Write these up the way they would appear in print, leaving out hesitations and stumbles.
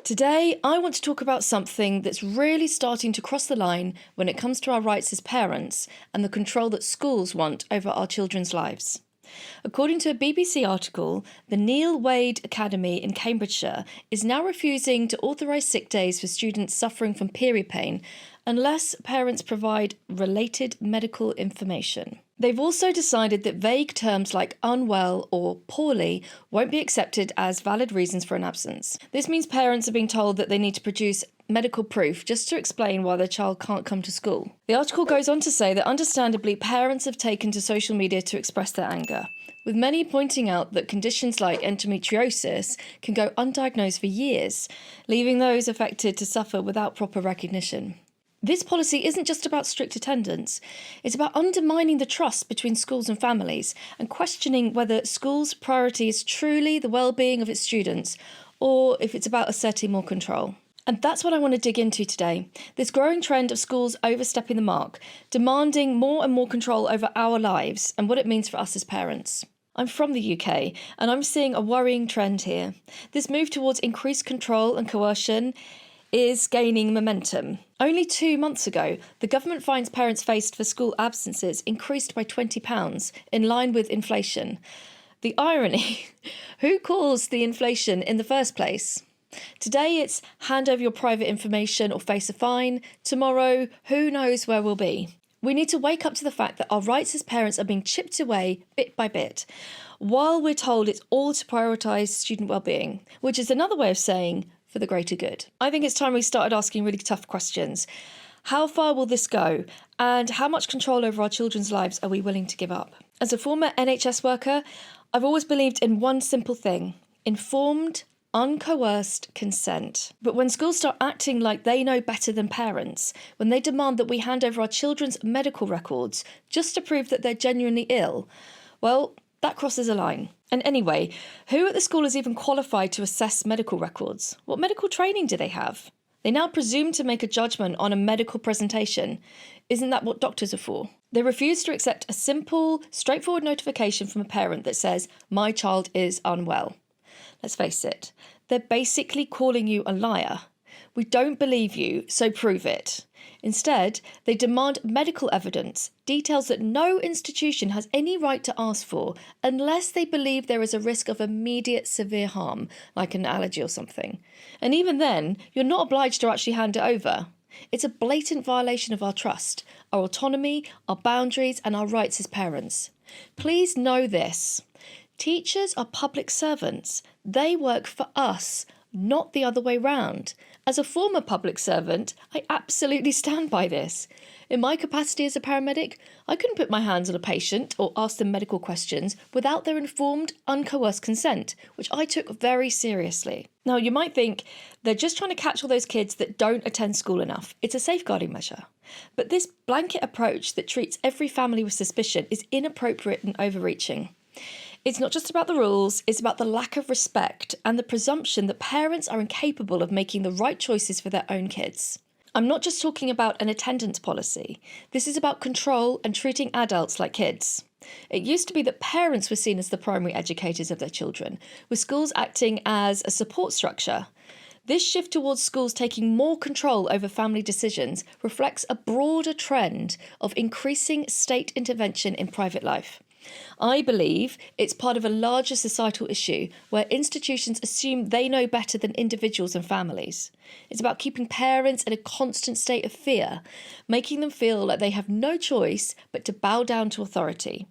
Today, I want to talk about something that's really starting to cross the line when it comes to our rights as parents and the control that schools want over our children's lives. According to a BBC article, the Neale-Wade Academy in Cambridgeshire is now refusing to authorise sick days for students suffering from period pain unless parents provide related medical information. They've also decided that vague terms like unwell or poorly won't be accepted as valid reasons for an absence. This means parents are being told that they need to produce medical proof just to explain why their child can't come to school. The article goes on to say that understandably parents have taken to social media to express their anger, with many pointing out that conditions like endometriosis can go undiagnosed for years, leaving those affected to suffer without proper recognition. This policy isn't just about strict attendance, it's about undermining the trust between schools and families and questioning whether schools' priority is truly the well-being of its students or if it's about asserting more control. And that's what I want to dig into today, this growing trend of schools overstepping the mark, demanding more and more control over our lives and what it means for us as parents. I'm from the UK and I'm seeing a worrying trend here. This move towards increased control and coercion is gaining momentum. Only 2 months ago, the government fines parents faced for school absences increased by £20, in line with inflation. The irony, who caused the inflation in the first place? Today it's hand over your private information or face a fine. Tomorrow, who knows where we'll be. We need to wake up to the fact that our rights as parents are being chipped away bit by bit, while we're told it's all to prioritise student well-being, which is another way of saying for the greater good. I think it's time we started asking really tough questions. How far will this go? And how much control over our children's lives are we willing to give up? As a former NHS worker, I've always believed in one simple thing: informed, uncoerced consent. But when schools start acting like they know better than parents, when they demand that we hand over our children's medical records just to prove that they're genuinely ill, well, that crosses a line. And anyway, who at the school is even qualified to assess medical records? What medical training do they have? They now presume to make a judgment on a medical presentation. Isn't that what doctors are for? They refuse to accept a simple, straightforward notification from a parent that says, "My child is unwell." Let's face it, they're basically calling you a liar. We don't believe you, so prove it. Instead, they demand medical evidence, details that no institution has any right to ask for unless they believe there is a risk of immediate severe harm, like an allergy or something. And even then, you're not obliged to actually hand it over. It's a blatant violation of our trust, our autonomy, our boundaries, and our rights as parents. Please know this. Teachers are public servants. They work for us, not the other way round. As a former public servant, I absolutely stand by this. In my capacity as a paramedic, I couldn't put my hands on a patient or ask them medical questions without their informed, uncoerced consent, which I took very seriously. Now, you might think they're just trying to catch all those kids that don't attend school enough. It's a safeguarding measure. But this blanket approach that treats every family with suspicion is inappropriate and overreaching. It's not just about the rules, it's about the lack of respect and the presumption that parents are incapable of making the right choices for their own kids. I'm not just talking about an attendance policy. This is about control and treating adults like kids. It used to be that parents were seen as the primary educators of their children, with schools acting as a support structure. This shift towards schools taking more control over family decisions reflects a broader trend of increasing state intervention in private life. I believe it's part of a larger societal issue where institutions assume they know better than individuals and families. It's about keeping parents in a constant state of fear, making them feel like they have no choice but to bow down to authority.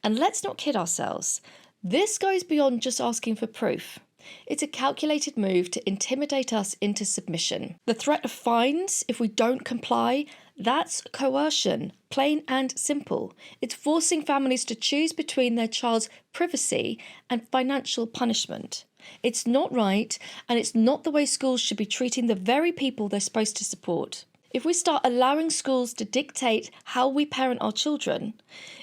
And let's not kid ourselves. This goes beyond just asking for proof. It's a calculated move to intimidate us into submission. The threat of fines if we don't comply, that's coercion, plain and simple. It's forcing families to choose between their child's privacy and financial punishment. It's not right, and it's not the way schools should be treating the very people they're supposed to support. If we start allowing schools to dictate how we parent our children,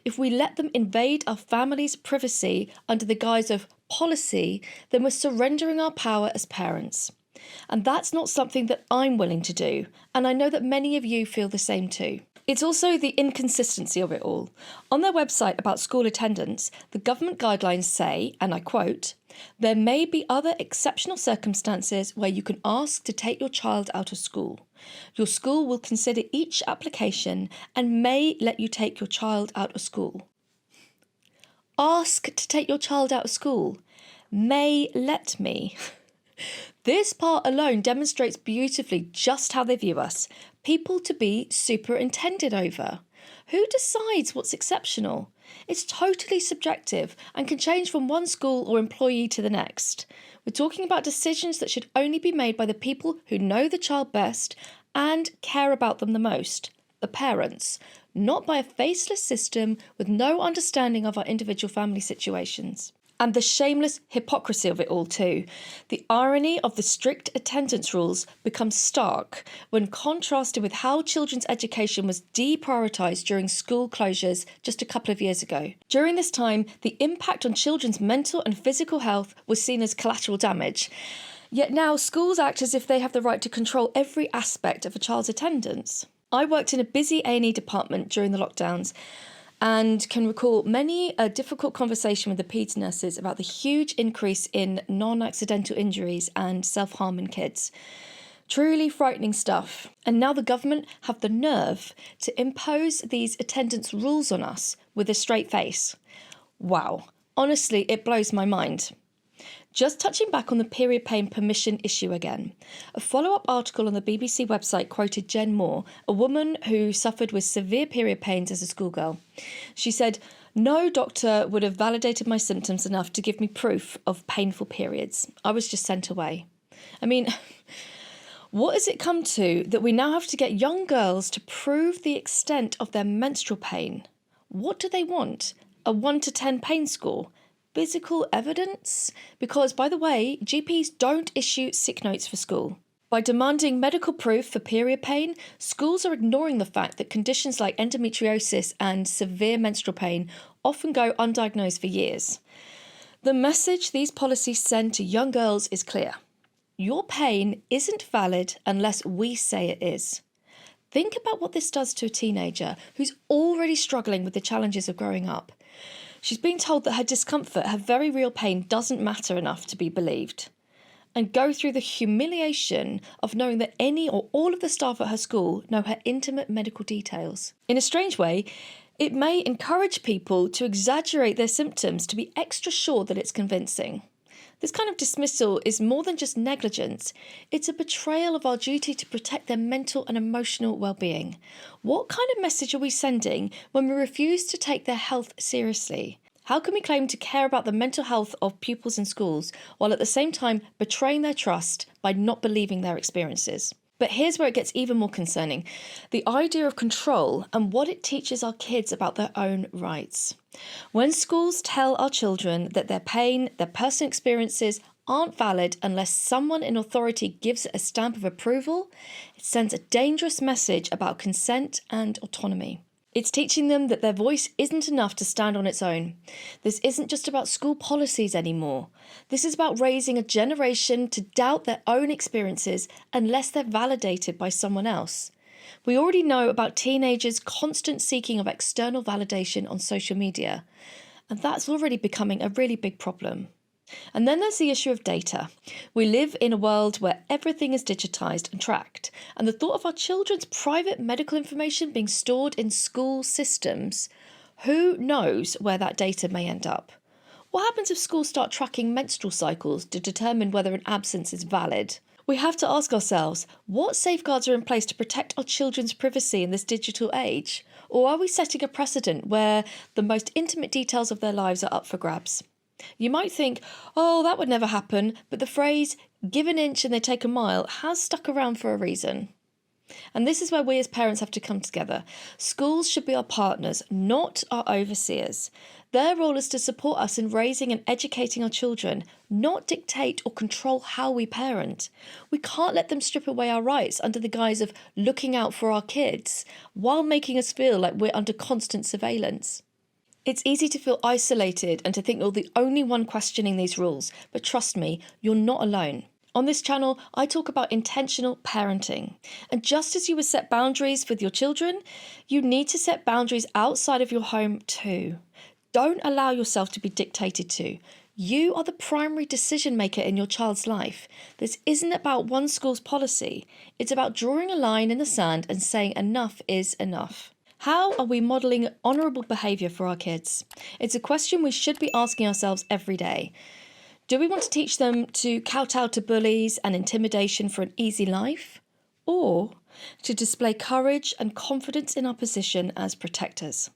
if we let them invade our families' privacy under the guise of policy, then we're surrendering our power as parents. And that's not something that I'm willing to do, and I know that many of you feel the same too. It's also the inconsistency of it all. On their website about school attendance, the government guidelines say, and I quote, There may be other exceptional circumstances where you can ask to take your child out of school. Your school will consider each application and may let you take your child out of school. Ask to take your child out of school. May let me. This part alone demonstrates beautifully just how they view us, people to be superintended over. Who decides what's exceptional? It's totally subjective and can change from one school or employee to the next. We're talking about decisions that should only be made by the people who know the child best and care about them the most, the parents, not by a faceless system with no understanding of our individual family situations. And the shameless hypocrisy of it all too. The irony of the strict attendance rules becomes stark when contrasted with how children's education was deprioritised during school closures just a couple of years ago. During this time, the impact on children's mental and physical health was seen as collateral damage. Yet now schools act as if they have the right to control every aspect of a child's attendance. I worked in a busy A&E department during the lockdowns, and can recall many a difficult conversation with the peds nurses about the huge increase in non-accidental injuries and self-harm in kids. Truly frightening stuff. And now the government have the nerve to impose these attendance rules on us with a straight face. Wow, honestly, it blows my mind. Just touching back on the period pain permission issue again, a follow-up article on the BBC website quoted Jen Moore, a woman who suffered with severe period pains as a schoolgirl. She said, "No doctor would have validated my symptoms enough to give me proof of painful periods. I was just sent away." I mean, what has it come to that we now have to get young girls to prove the extent of their menstrual pain? What do they want? A 1 to 10 pain score? Physical evidence? Because, by the way, GPs don't issue sick notes for school. By demanding medical proof for period pain, schools are ignoring the fact that conditions like endometriosis and severe menstrual pain often go undiagnosed for years. The message these policies send to young girls is clear. Your pain isn't valid unless we say it is. Think about what this does to a teenager who's already struggling with the challenges of growing up. She's been told that her discomfort, her very real pain, doesn't matter enough to be believed. And go through the humiliation of knowing that any or all of the staff at her school know her intimate medical details. In a strange way, it may encourage people to exaggerate their symptoms to be extra sure that it's convincing. This kind of dismissal is more than just negligence. It's a betrayal of our duty to protect their mental and emotional well-being. What kind of message are we sending when we refuse to take their health seriously? How can we claim to care about the mental health of pupils in schools while at the same time betraying their trust by not believing their experiences? But here's where it gets even more concerning. The idea of control and what it teaches our kids about their own rights. When schools tell our children that their pain, their personal experiences aren't valid unless someone in authority gives it a stamp of approval, it sends a dangerous message about consent and autonomy. It's teaching them that their voice isn't enough to stand on its own. This isn't just about school policies anymore. This is about raising a generation to doubt their own experiences unless they're validated by someone else. We already know about teenagers' constant seeking of external validation on social media, and that's already becoming a really big problem. And then there's the issue of data. We live in a world where everything is digitised and tracked, and the thought of our children's private medical information being stored in school systems, who knows where that data may end up? What happens if schools start tracking menstrual cycles to determine whether an absence is valid? We have to ask ourselves, what safeguards are in place to protect our children's privacy in this digital age? Or are we setting a precedent where the most intimate details of their lives are up for grabs? You might think, oh, that would never happen, but the phrase, give an inch and they take a mile, has stuck around for a reason. And this is where we as parents have to come together. Schools should be our partners, not our overseers. Their role is to support us in raising and educating our children, not dictate or control how we parent. We can't let them strip away our rights under the guise of looking out for our kids, while making us feel like we're under constant surveillance. It's easy to feel isolated and to think you're the only one questioning these rules, but trust me, you're not alone. On this channel, I talk about intentional parenting. And just as you would set boundaries with your children, you need to set boundaries outside of your home too. Don't allow yourself to be dictated to. You are the primary decision maker in your child's life. This isn't about one school's policy. It's about drawing a line in the sand and saying enough is enough. How are we modelling honourable behaviour for our kids? It's a question we should be asking ourselves every day. Do we want to teach them to kowtow to bullies and intimidation for an easy life? Or to display courage and confidence in our position as protectors?